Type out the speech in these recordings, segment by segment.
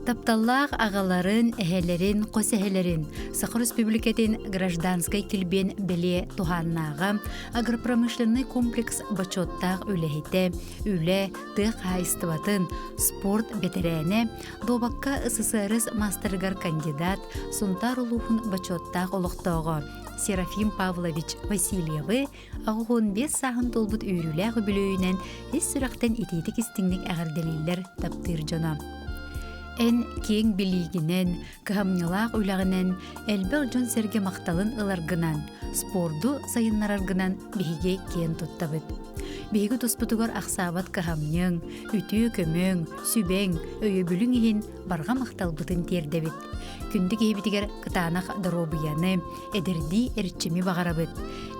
Тапталлах агаларын, эхелерин, косехелерин, Сахар Республикатын гражданской килбен беле туханнага, агропромышленный комплекс бачоттах үлехите, үле тык хайстыватын, спорт ветерене, добакка СССР мастергар кандидат, сунтар улухун бачоттах олуқтоғы, Серафим Павлович Васильевы, ағуғын 5 сағын толбут үйріләғі бүлөйінен ес сүрақтен итетік істіңдік әғірделейлер таптыр жона. Эн кең билигинен, кыхамнылаах үләгінен, әлбәл жон серге мақталын ыларгынан, спорду сайыннараргынан биһиге кен туттабыт. Биһиги туспутугар ақсабат кыхамньың, үтүү көмөң, сүбең, өйөбүлүң иһин барга мақталбытын тердебит. Күндү кейбитигер кытаанах доробуяны, эдерди эрчими бағарабыт.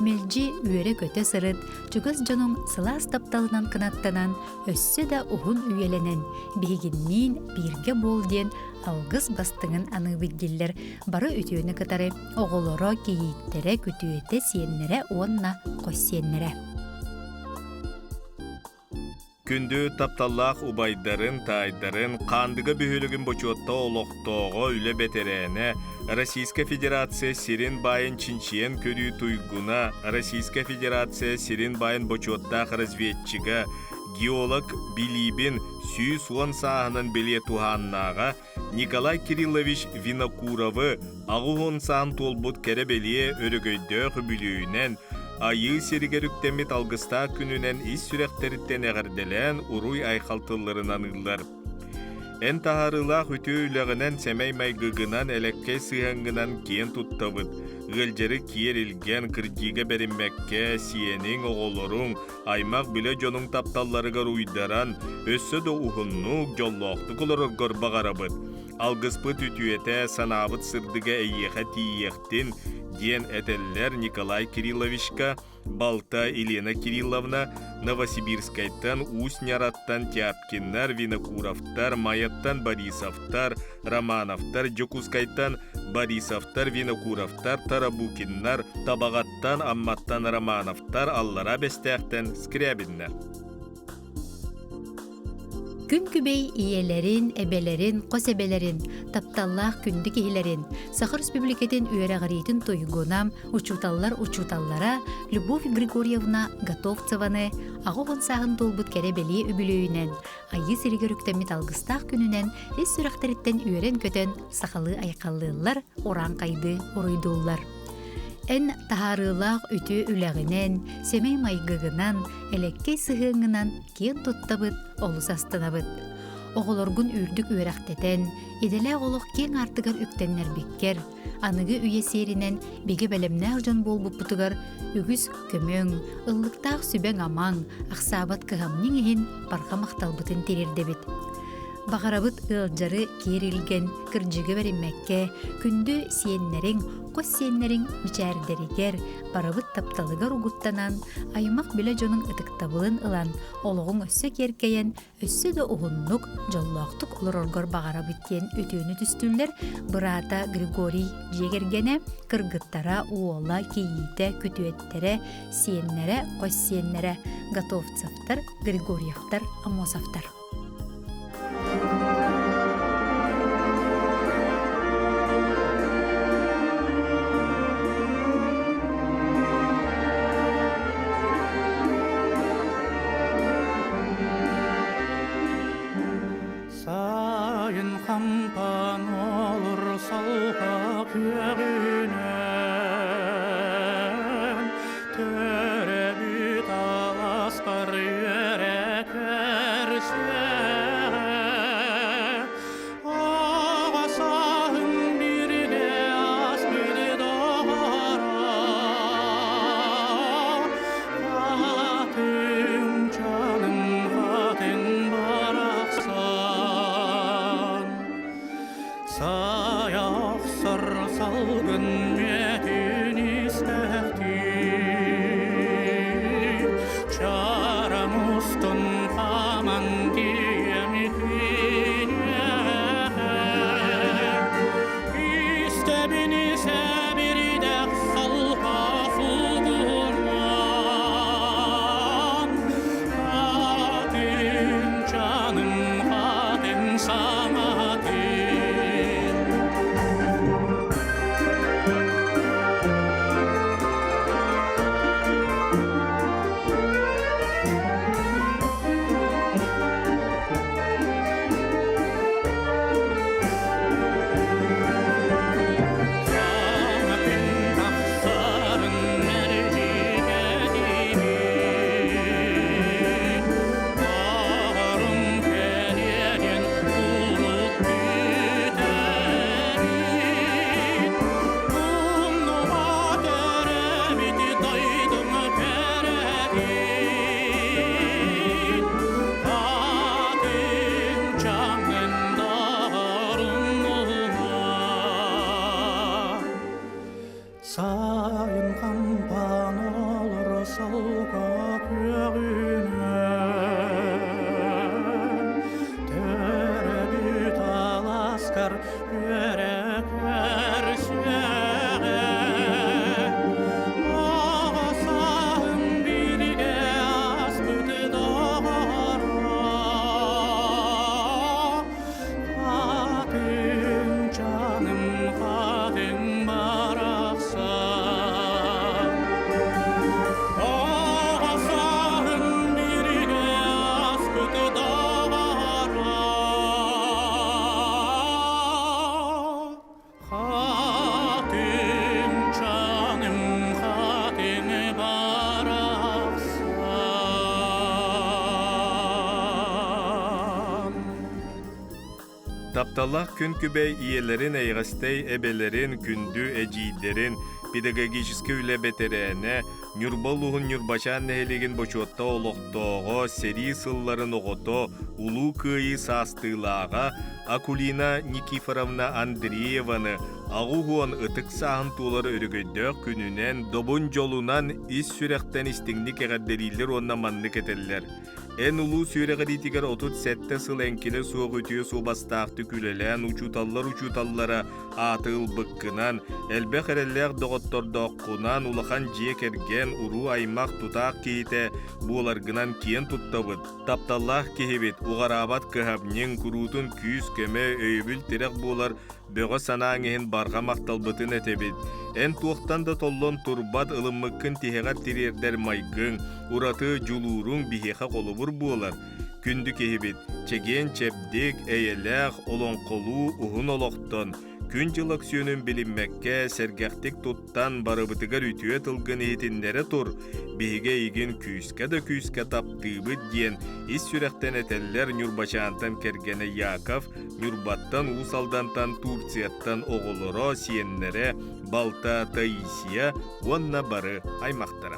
Мелжи үере көтө сырыт, чугас жоның сылас тапталынан кынаттанан, өссө да ухун үйеленен, биһигиннин бирге болден алгыс бастыңын аныбыддиллер бары үтүүнү кытары оголоро кейиттере күтүөте сиеннере онна коссиеннере. Күндү тапталлах убайдарын, тайдарын, қандыға бүйілігін бочотта олықтоғы үлі бетерене, Российская Федерация сирин байын чинчиен көрі туйгуна, Российская Федерация сирин байын бочоттақ разведчига, геолог Билибин сүй суан сағынан беле туханнаға, Николай Кириллович Винокуровы ағуғын сағын толбут кәребелие өрігөйдөғі бүлүйінен, айы серігеріктемет алғыста күнінен ис сүректеріттен әғірделен ұруй айқалтыларынан ұллар. Ән тағарылақ үті үлігінен сәмей майгығынан әлекке сығыңынан кен тұттабыд. Ғылжары киер илген кірдігі бәріммәкке сиенің оғылырың аймақ біле жоның тапталларыға руйдаран өссі де ұғыннық жоллоқты құлырығыр бағарабыд. Алғыспыт үтіеті санабыт сырдыға әйеға тиектін ден әтеллер Николай Кирилловичка, Балта Елена Кирилловна, Новосибирскайтан, Усняраттан Тяпкиннар, Винокуровтар, Маяттан Борисовтар, Романовтар, Джокускайтан, Борисовтар, Винокуровтар, Тарабукиннар, Табағаттан, Амматтан Романовтар, Аллара бестәқтен Скрябиннар. Күн күбей иелерин, эбелерин, косебелерин, тапталлах күндік иелерин, Сахар Республикатын үйерағаритын тойгунам, учуталлара Любовь Григорьевна Готовцеваны, ағуғын сағын толбут кәребели өбілөйінен, айы сиригерүктемит алғыстақ күнінен, ес сүрақтарыттен үйерен көтен сақалы айқалылар, оран қайды оройдулар. Ән тахарылақ үті үләғінен, семей майгығынан, әлеккей сығыңынан кен тұттабыт, олыс астанабыт. Оғылоргун үрдік үйрақтетен, еделі оғылық кен артығар үктеннер беккер, анығы үйе серінен беге бәлемнәғ жон бол бұппытығар, үгіз көмөң, ыллықтақ сүбәң амаң, ақсабат кығамның ехін барға мақталбытын терердебет. Бағарабыт ылжары керілген кіржігі бәрімәкке, күнді сиеннерің, қос сиеннерің мичәрдерігер, барабыт тапталығар ұғыттанан, аймақ біле жоның ұтықтабылын ылан, олығың өссі керкейен, өссі де ұғынлық, жоллақтық олар орғар бағарабыттен өтөні түстілер, бұрата Григорий жегергене, кыргыттара уола кейіті күтуеттері, сиеннері, қос сиеннері, Готовцевтар, Григорьевтар, Амосовтар. Сайын қампан олыр салға күйәгінен Төрі бүт аласқар ерек әрсе салгын метин истәхти чарамустын хаман диемихине истәбини сәбиридәк салға фугурман хатын жаным хатын самати askar yürek erşeğe Ağasağın birge askıdı dağara Kadın canım kadın baraksa Ağasağın birge askıdı dağara Kadın canım kadın baraksan Тапталлах күн күбей иелерин эйгастей эбелерин күндү эжийдерин педагогический үлебетерене нюрболугун нюрбачан нехелеген бочуотта олохтоого сери сылларын огото улуу кыйы саастыылаага Акулина Никифоровна Андрееваны агугуон ытык саахын туулары өрөгөйдөк күнүнен добун жолунан ис сүректен истиңник эгерделилер онна маннык этеллер. Эн улуу сүйрегеритигер 37 сыл энкине суог үтüе суубастаакты күлелен учуталлара атыл быккынан элбе хереллер доготтордооккунан улахан жие керген уруу аймак тутаак киите бууларгынан киен туттабыт. Тапталлах кихибит угарабат кыхабнин куруутун күүс көмө өйбүл тирек буулар бөгө санааңыһын барга макталбытын этебит. Эн туохтан да толлон турбат ылыммыккын тиһэҕэр тириэрдэр майгың, ураты жулууруң биһиэхэ холубур буолар. Күндү киһибит, чеген чепдик, эйэлээх, олоңколуу уһун олохтон, күн жылык сүйөнүн билинмекке сергехтик туттан барыбытыгар үтүө тылгын иһитиннере тур, биһиге игин күүскэ да күүскэ таптыыбыт диэн ис сүрэхтэн этеллер Нюрбачаантан кергене Яков, Нюрбаттан Усалдантан Турцияттан оголоро сиеннере Балта Таисия уонна бары аймактара.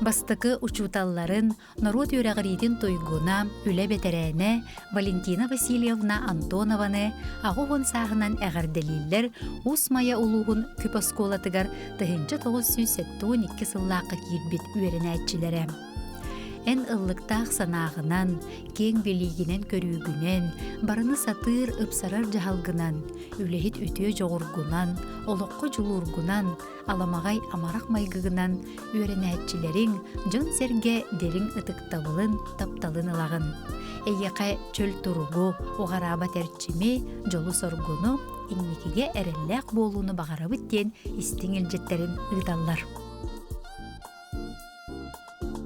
Бастыкы учуталларын народ үрәгәритин тойгуна үле бетерәне Валентина Васильевна Антонованы агугын сагынан әгәрделилләр усмая улугын күп осколатыгар 1972 сыллакка кирбит үрәнәтчиләре. Эн ыллыктах санаагынан, кең билигинен көрүүгүнен, барыны сатыр ыпсарар жаһалгынан, үлехит үтүө жогургунан, олоққо жулургунан, аламагай амарак майгыгынан үрәнәтчиләрин жон серге дерин ытыктабылын тапталын ылагын. Эйяка чөл туругу, огараба терчими, жолу соргуну, инникиге эрелләк болууну багарабыт ден истиңил жеттерин ыдаллар.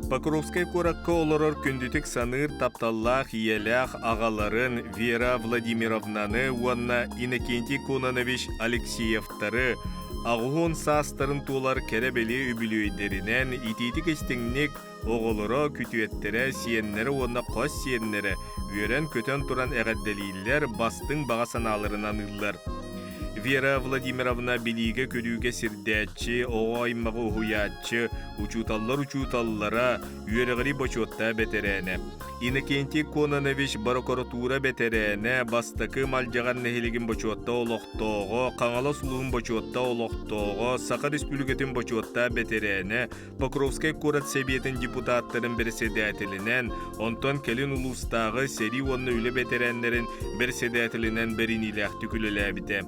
Покровскай куракка олорор күндүтүк саныр тапталлах иелях агаларын Вера Владимировнаны уанна Иннокентий Конанович Алексеевтары агугун саастарын туулар керебели үбүлүйдеринен ититик истиңник оголоро күтүеттере сиеннери уанна кос сиеннери үйөрен көтөн туран эгерделииллер бастың бага санааларынан ыллар. Вера Владимировна билиге көрүүгө сирдәччи, аймагы уhuятчы, учуталлара үйөрөгөри бочотта бетерене. Иннокентий Конанович прокуратура бетерене бастакы малжаган нехилигин бочотта олохтоого, каңала сулуун бочотта олохтоого, Саха Республикатын бочотта бетерене, Покровскай курат себиетин депутаттарын председателинен, онтон келин улустагы сери онны үле бетеренлерин председателинен беринилэхти күлелэбите.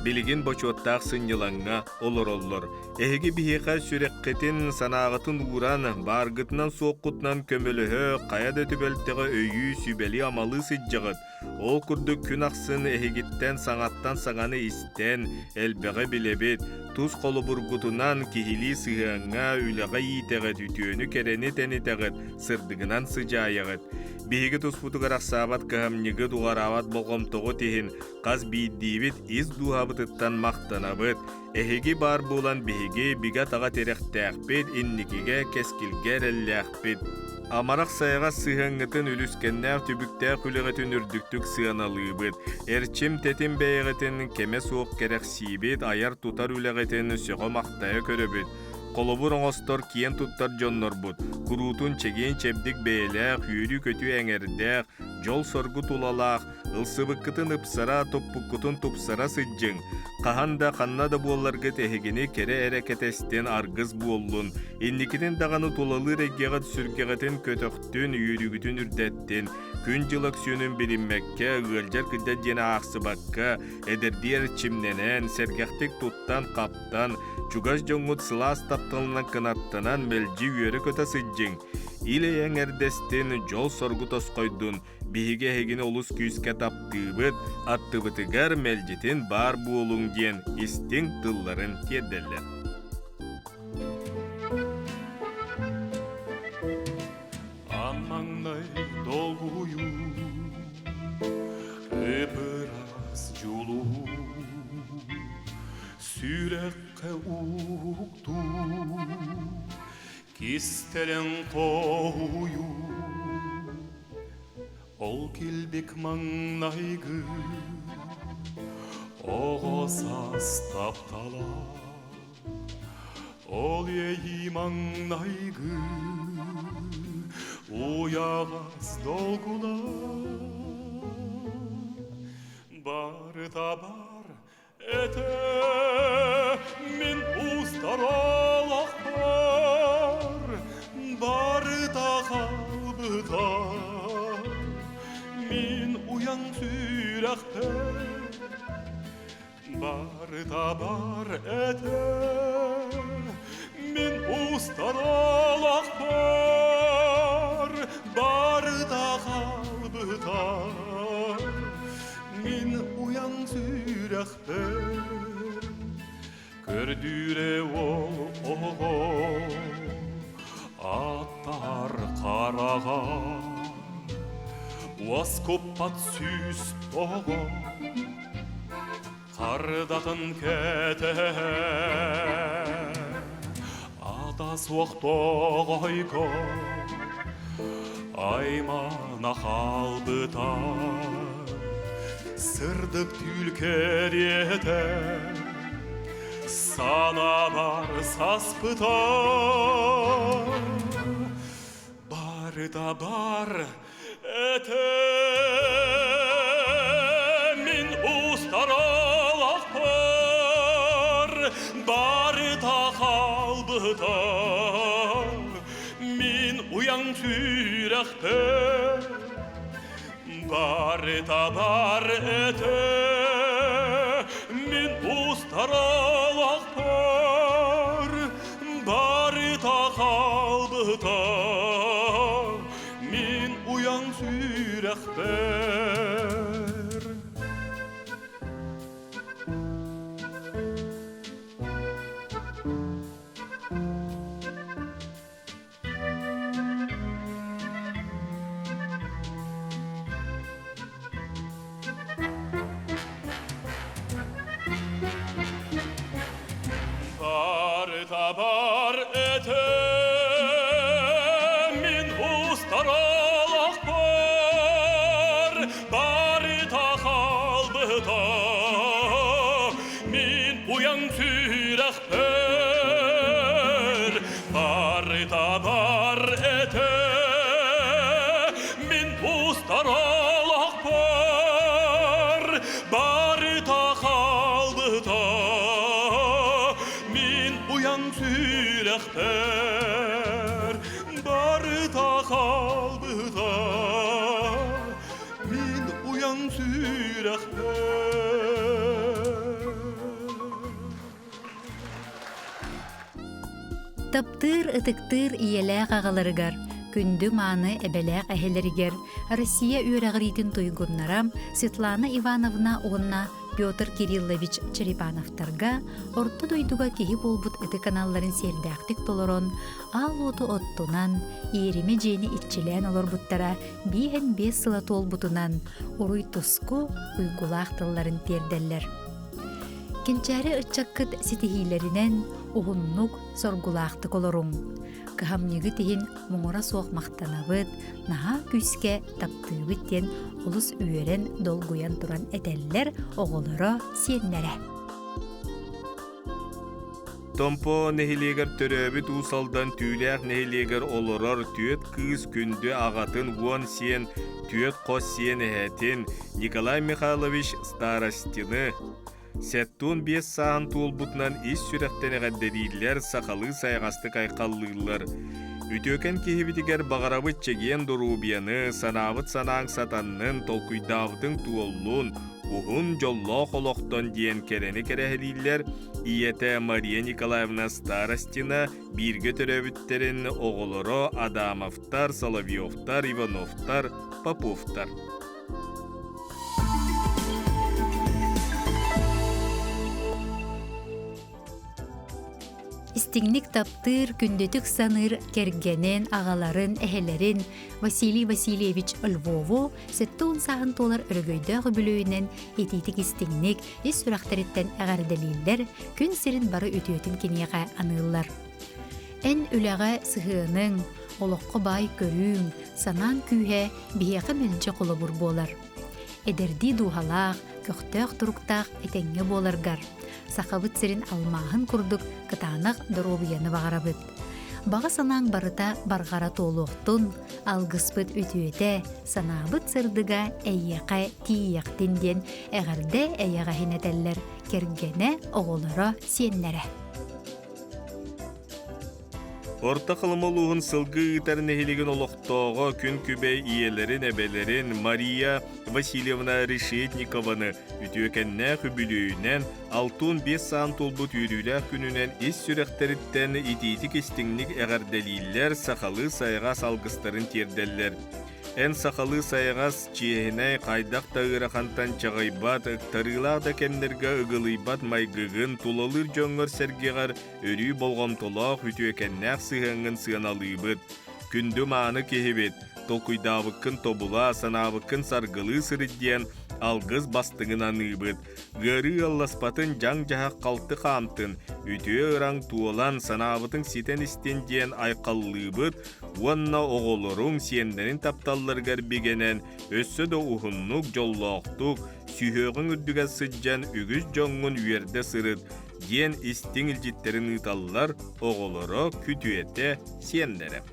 Билигин бочоттаах сыннылаңга олор. Эһиги биһиэхэ сүрэккетин санаагытын ууран, баргытынан суоккутнан көмөлөһө, каяда төбөлтөҕө өйүү сүбели амалы сыджагыт. Ол курдук күн аксын эһигиттен саңаттан саңаны истен, элбэҕэ билебит, тус колубургутунан кихили сыһыаңҥа үлэҕэ иитэгит, үтүөнү керени тенитэгит, сырдыгынан сыжаайагыт. Биһиги туспутугар аксаабат кыһамньыгыт угараабат болгомтоҕу тиһин, каз бииддиибит ис дуһабытыттан мактанабыт. Эһиги бар булан биһиги бига тага терехтээхпит, инникиге кескилгер эллээхпит. Амарах сайга сыһыңытын үлүскеннәр түбүктәр күлөгөтүн үрдүктүк сыаналыыбыт. Эрчим тетин бэйгытын кеме суок керексибит, аяр тутар үлөгөтүн сөҕө мактайы көрөбүт. Колобур оңостор киен туттар жоннорбут. Куруутун чеген чепдик бэйэлээх, үйрү көтү эҥердээх, жол соргу тулалаах, ылсыбыккытын ыпсара, топпуккутун тупсара сыджың. Каханда ханна да буолларгы тэһигини кере эрекетестен аргыз буоллун. Инникитин даганы тулалы реггегат сүргегатын көтөктүн үйрүгүтүн үрдеттин. күн жылык сүйünün bilinmekke, ылжар кыдда дена ақсыбакка, эдердер чимненен, сергектик туттан каптан, чугаш жоңгут сылас таптылынан кынаттанан мелжи үйері көта сыджың. Иле еңердестен жол соргу тоскойдун, биһиге хегини олус күйіске таптыбыт, аттыбытыгар мелжитин бар буолуң ден истин тылларын тедделер. Аммаңнай долгую эпырас жулу сүрекке укту кистелен қою ол келбек маңнайгы оғосас таптала ол ей маңнайгы уягас долгула бар да бар эте мен устаралақ бар да қалбыта мен уяң сүрәқпе бар да бар эте мен устаралақ бар да қалбыта мен уяң сүрәқпе көрдүре ол аттар қараға уаскоппат сүз оға қардатын кәті ата суақтоғайко аймана қалбыта сырдық түлкерете сана бар саспыта бар да бар эте мен устаралақ бар да қалбыта мен уяң сүрәқпе бар да бар эте мен устаралақ бар да қалбыта мен уяң сүрәқпе бар эте мен устаралақ бар да қалбыта мен уяң сүрәқпе бар да бар эте мен устаралақ бар да қалбыта уяң сүрәқпер бар да қалбыта мен уяң сүрәқпер Таптыр ытыктыр иеләк ағаларыгар, күнді маны әбәләк әхелерігер, Россия үйрәғыритін тойгуннарам Светлана Ивановна онна Петр Кириллович Черепановтарға орто дойдуга кеһи болбут ыты каналларын сердәктик толорон, ал оту оттунан, иериме жени итчелән олорбуттара биһен 5 сыла толбутунан, уруй туску уйгулақ тылларын терделлер. Кенчәре ытчаккыт ситихилеринен уһуннук соргулақты колорун. Кыһамньыгы тиһин моңора суох мактанабыт, наһа күскә таптыыбыт тен улус үйерен долгуян туран этеллер оголоро сиеннере. Томпо нехилегер төрөбүт усалдан түүлээх нехилегер олорор түйөт кыз күндү агатын вон сиен түйөт кос сиен эхетин Николай Михайлович Старостины Сеттун 5 саан туулбутунан ис сүрәхтенеге дедилер сахалы сайгасты кайкаллыйлар. Үтөкен кихибитигер бағарабыт чеген дурубияны, санабыт санаң сатаннын толкуйдавдың туоллун, ухун жолло холоқтон диен керени керехилиллер, иете Мария Николаевна Старостина бирге төрөбүттерин оголоро Адамовтар, Соловьевтар, Ивановтар, Поповтар. Истигник таптыр күндөтүк саныр кергенен агаларын эхелерин Василий Васильевич Львову сеттуун сагын толар өргөйдө хүбүлүүнен этитик истигник ис сүрактарыттан агарделиллер күн сирин бары үтүөтүн кинияга аныллар. Эн үлэҕэ сыһыының олоққы бай көрүүң санаан күүһэ биһиэхэ мэлдьэ холобур буолар. Эдерди дуухалаах көхтөөх туруктаах этеңҥэ буоларгар. Сахабыт сирин алмаахын курдук кытаанах доробуяны бағарабыт. Бага санаң барыта баргара толуохтун алгыспыт үтүөтэ санаабыт сырдыга эйяка тиияктин диэн эгерде эйяга хинетеллер кергене оголоро сиеннере. Орта кылымылуун сылгы ытарын эхилеген олохтоого күн күбей иелерин эбелерин Мария Васильевна Решетникованы үтүөкеннэ хүбүлүүнен алтун 5 саан толбут үйрүлэх күнүнен ис сүрэхтериттен ититик истиңник эгерделииллер сахалы сайгас алгыстарын терделлер. Эн сахалы сайгас чиэхинэй кайдах тагырахантан чагайбат, тарылаах да кеннерге ыгылыйбат майгыгын тулалыр жоңгор сергегар өрүү болгомтолоох үтүөкеннээх сыһыңын сыаналыыбыт. Күндү мааны кехибит, толкуйдаабыккын тобула, санаабыккын саргылыы сырыддиэн алгыз бастыгын аныбыт. Гыры алласпатын жаң жахак қалты қамтын, үтіе ыран туолан санаабытын ситен истен диэн айқаллыбыт, уанна оголоруң сиендерин тапталларгар бигенен, өссө да ухуннук жоллоқтук, сүйөғын үрдіге сыджан үгіз жоңын үйерде сырыт, диэн истин илжиттерин ыталлар оголоро күтүете сиендері.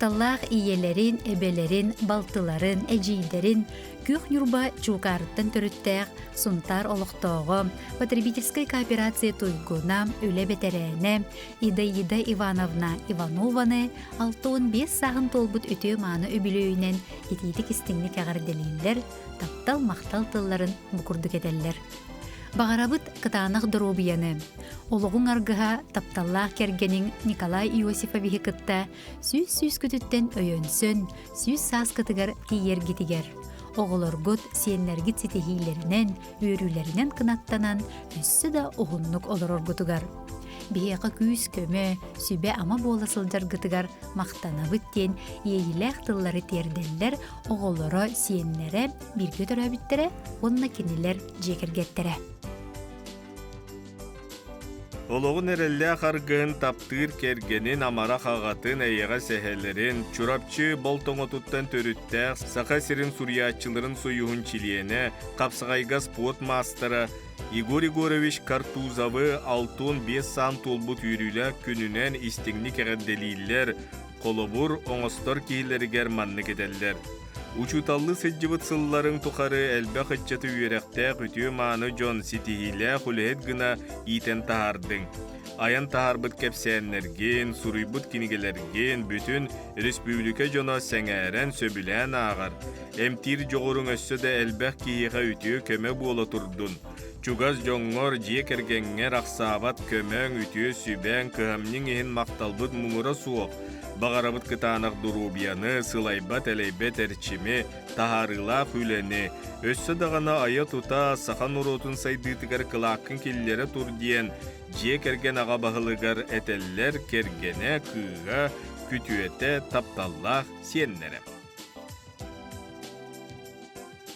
тапталлах иелерин, эбелерин, балтыларын, эжийдерин, күх юрба чукарыттан төрүттәк, сунтар олықтоғы, потребительской кооперация туйгуна, үле бетерәне, Ида Ивановна Иванованы, 6-5 сағын толбут өтө маны өбілөйінен етейдік істіңлік ағарделейлер, таптал мақтал тылларын бұқырдық әдәллер. Бағарабыт кытанақ дұробияны. Олығың арғыға тапталлақ кергенің Николай Иосифовихи кытта сүз күтіттен өйөнсön, сүз сас кытыгар тиер гитигер. Оғылыргыт сиеннергит сетехилерінен, өрүлерінен кынаттанан, өссі да оғынлық олыр оргытыгар. Бейеқі күйіс көмі, сүбе ама боласылдар гытыгар мақтанабыт ден ейіләқ тыллары терделлер, оғылыры сиеннері бір көтір өбіттірі, онына кенелер жекергеттірі. Олоғын әрелләқ арғын таптыр кергенін амара қағатын әйеға сәхелерін, чурапчы болтоңотуттан төріттәқ, сақа сірін сурьячыларын союғын чилиені, қапсығайға спорт мастера Игорь Егорович Картузавы 6-5 сан толбут үйрілі күнінен істіңнік әғадделейлер, қолыбыр оңыстор кейлері манны кедәлдер. Учуталлы сәджібіт сылларын тұқары әлбә қытчаты үйерәқтәқ өтіе маны Джон Ситихилә құлығет гына итен тағардың. Аян тағарбыт кәпсәнлерген, сұрыйбыт кенігелерген, бүтін республика жона сәңәрән сөбілән ағар. Әмтир жоғырың өссі де әлбәқ кейеға өтіе көмі болы тұрдын. Чугаз жоңғыр жек әргенңер ақсабат көмәң өтіе сүбән кығамның ехін мақталбыт мұңыра суық. Бағарабыт кытанақ дұрубияны, сылайбат әлейбет әрчіме, тахарыла хүлені. Өссі дағана ая тута сақан ұротын сайдытығар қылақын келлері тұр дейін, жек әрген аға бағылығар әтәллер кергене кыға күтуеті тапталлақ сеннері.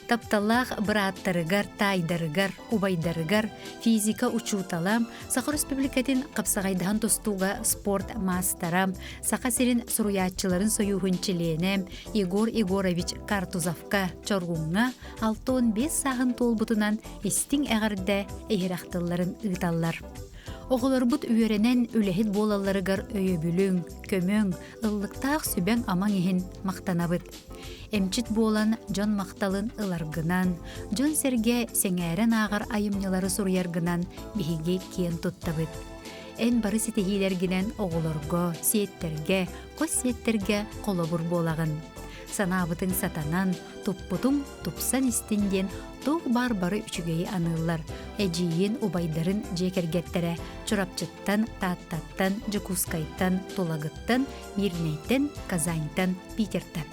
Тапталлах быраттарыгар, тайдарыгар, убайдарыгар, физика учуталам, Саха Республикатын қапсағайдахан тостуға спорт мастарам, Саха сирин суруячыларын союғынчиленем, Егор Егорович Картузавка чоргуңа 6-5 сағын толбутунан истин әғарда эйрақтыларын ұйталлар. Оғылар бұт үйеренен үләхет болаларыгар өйөбүлүң, көмөң, ыллықтақ сүбәң аман ехін мақтанабыт. Эмчит болан жон мақталын ыларгынан, жон серге сеңәрен ағар айымнялары сурьяргынан бихиге кен туттабыт. Эн бары сетехилергінен оғыларго, сиеттерге, қос сиеттерге қолобур болагын. Санабытың сатанан, туппутум тупсан истинден тоқ бар-бары үчүгейі анылар. Эжиен убайдарын жекергеттері, чурапчыттан, тааттаттан, жукускайттан, тулагыттан, мирнейттен, казаньтан, питертан.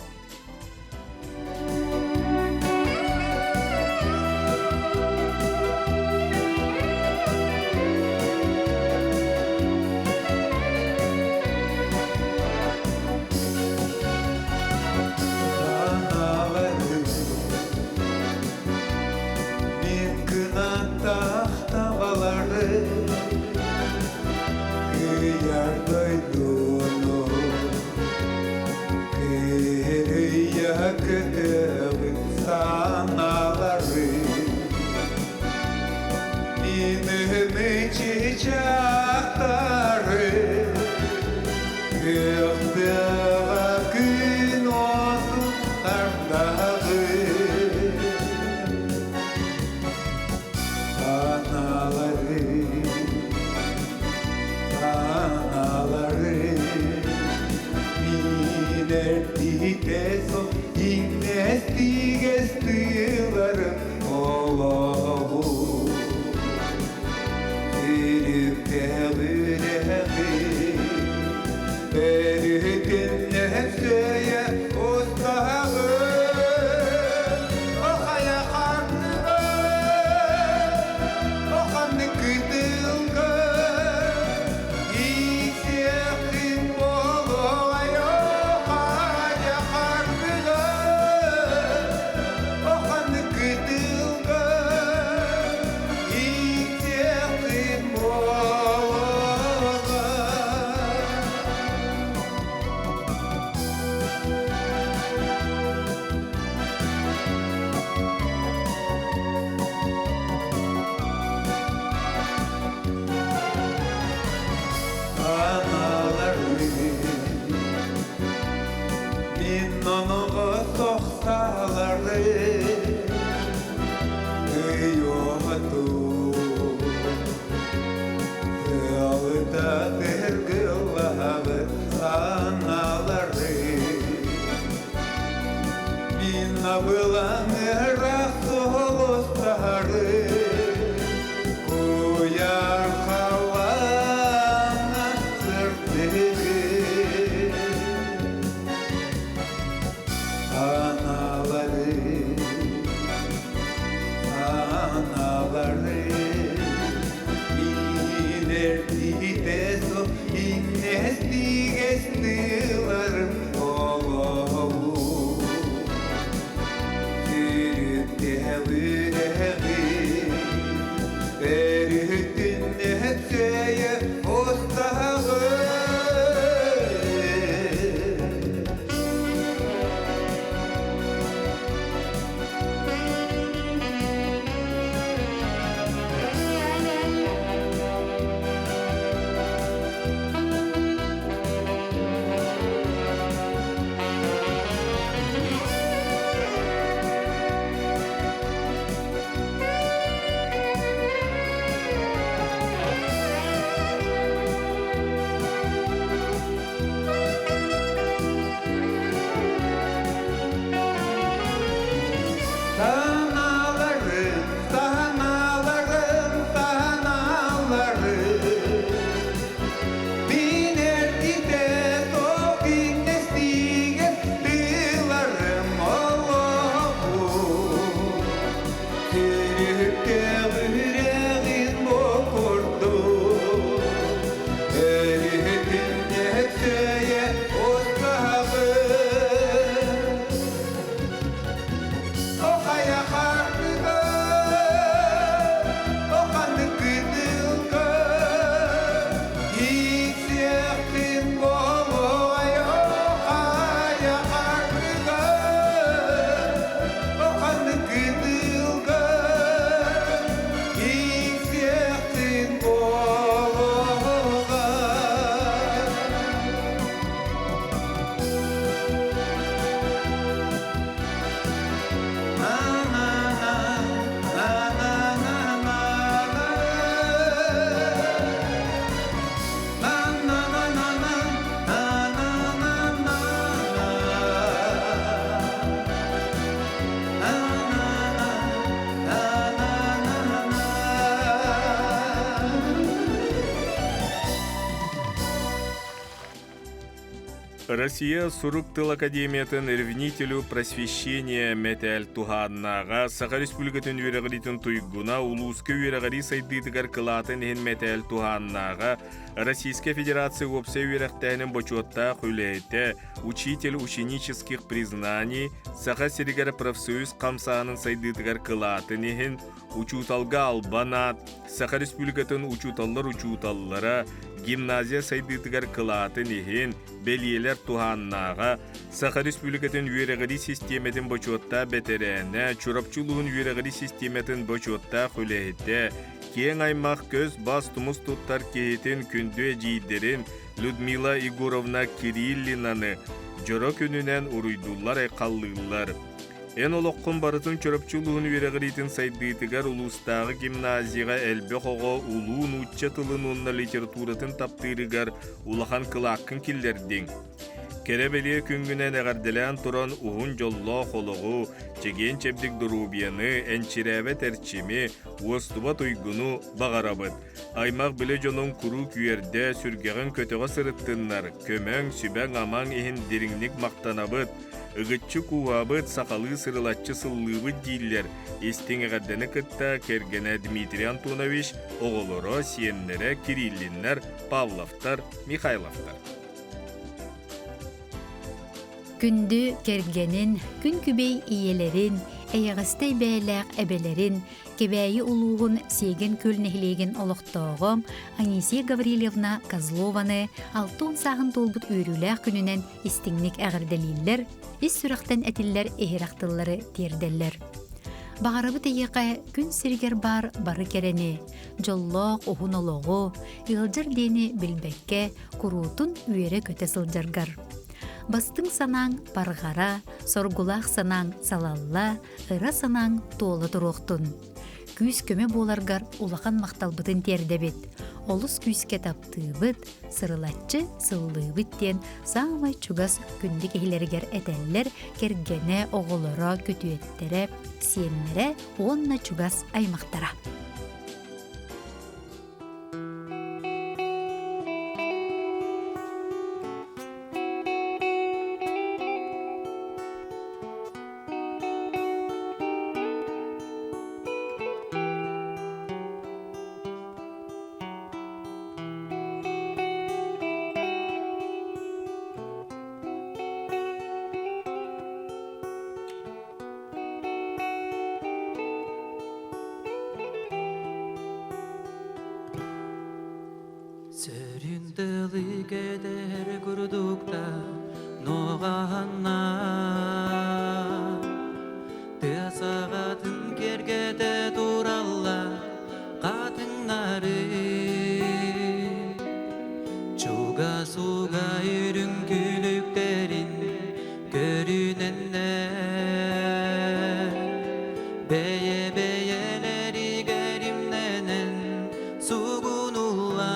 Табылаңырақ солыстары Куяр қалаңа сыртығы Аналары Minер титесо иннестигесныларым олову Түрүттебүреги Эрүттүннетсeye остагы Россия Сурук тыл академиятын ревнителю просвещения метел туханнага Саха Республикатын үйрәгәритен туйгуна улуска үйрәгәри сайдыдыгар кылатын хен метел туханнага Российская Федерация опсе үйрәктәнен бочотта хүләйте учитель ученических признаний Саха Серегер профсоюз камсаның сайдыдыгар кылатын хен учуталга албанат Саха Республикатын учуталлара гимназия сайдыдыгар кылатын хен белиелер туханнаға Саха Республикатын үйрәгәри системетин бочотта бетерәне чурапчулуын үйрәгәри системетин бочотта хүләйте Кең аймақ көз бас тумус туттар кейтен күнді жейдерін Людмила Егоровна Кириллинаны жора күнінен уруйдулар айқаллылар. Эн олоққын барытын чөрөпчулуын үйрәгәритін сайдыйтыгар улустағы гимназияға әлбе хоға улуын учча тылын онна литературатын таптырыгар улахан кылаққын киллердің. Керебелие күнгінен әғарделен тұран уғын жолла қолығы, чеген чебдік дұрубияны, әнчірәбе тәрчімі, уыстыба тұйгыну бағарабыд. Аймақ біле жонын күру күйерде сүргеғін көтіға сырыттынлар, көмәң, сүбәң амаң ехін деріңнік мақтанабыд. Үгітчі куабыд сақалы сырылатчы сыллыбыд дейлер. Естің әғардені кітта кергені Дмитрий Антонович, оғылыра, сиенлері, Кириллинлер, Павловтар, Михайловтар. Күнді кергенін, күн күбей иелерін, әйіғістай бәйләқ әбелерін, кебәйі ұлуғын сеген көлнехлеген олықтауғым Анисия Гаврилевна Козлованы алтын сағын толбыт үйріләқ күнінен істіңнік әғірделілер, ес сүрақтан әтілер әйірақтылары терделер. Бағарабы тейеқі күн сіргер бары керені, жоллоқ оғын олығы, ұғылжыр дені білбәкке, күрутын үйері көте сылжаргар. Бастың санаң барғара, соргулақ санаң салалла, ыра санаң толы тұруқтын. Күз көме боларгар улақан мақталбытын тердебет. олус күйске таптыыбыт, сырылатчы сыллыыбыт ден самай чугас күндік эхилергер этеллер кергене оголоро күтүеттере, сиеннере онна чугас аймактара. Сөрүндөлү кедер курдукта ноғанна Тысағатын кергеде туралла қатыңнары Чуга суга үрін күліктерін көріненне Бeye-бeyелері керімненен сугунулла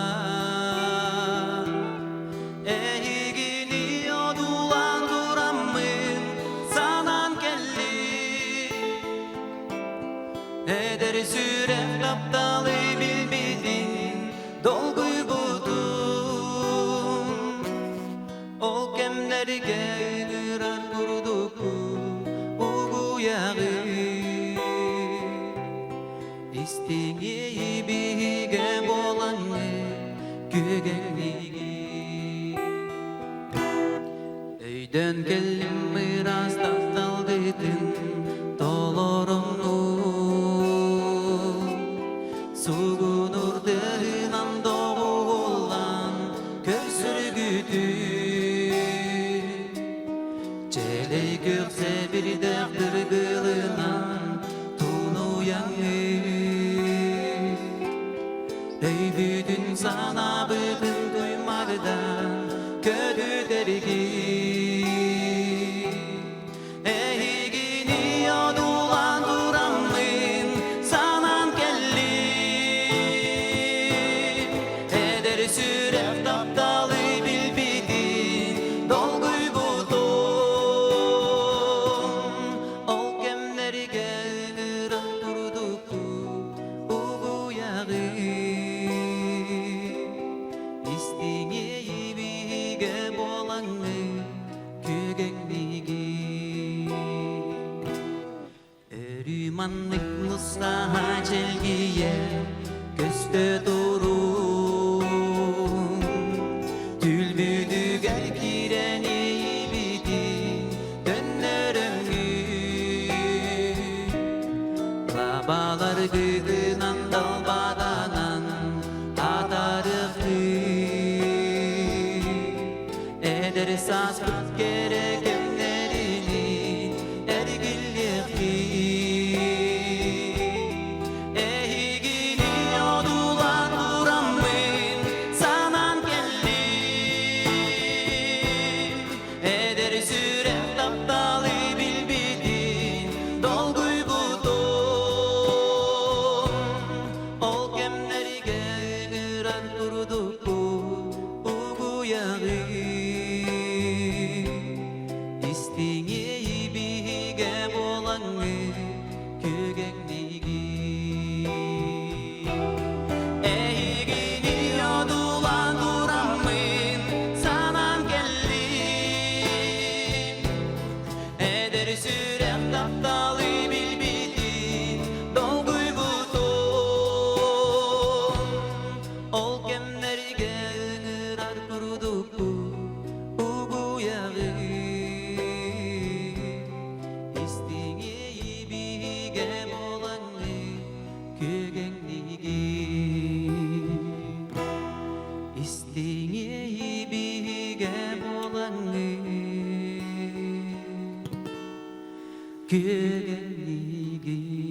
Sürek taptalı bilbidin dolguy budun Ol kemlerge ırar kurduku ugu yağı İstiği bige bolanı gügenligi Öyden geldim biraz taptaldıydın dolorumnu Sugunurdığından doğulan köksürgüdü Çeley gökse bir dağdır kılınan tunuyanı Ey bütün sana bütün duymaktan kötü dergi Ey gidiyor dulan duramın sanan kelli Sürek taptalı bilbidin dolguy budun Ol kemlerge ıran kurduku ugu yağı İstiği bige bolanı kügenligi Erümanlık mustaha çelgiye göste durur Babalar gıgınan dalbadanan atarıqı Eder saz kut gerekemlerini ergilliqi Ey gidiyor dulan duramın sanan kellim Eder sürek taptalı bilbidin dolguy İstiği bige bolanı kügenligi Ey gidiyor dulan duramın sanan kellim Eder sürek taptalı bilbidin dolguy budun Ol kemlerge ırar kurduku ugu yağı İstiği bige bolanı kügenligi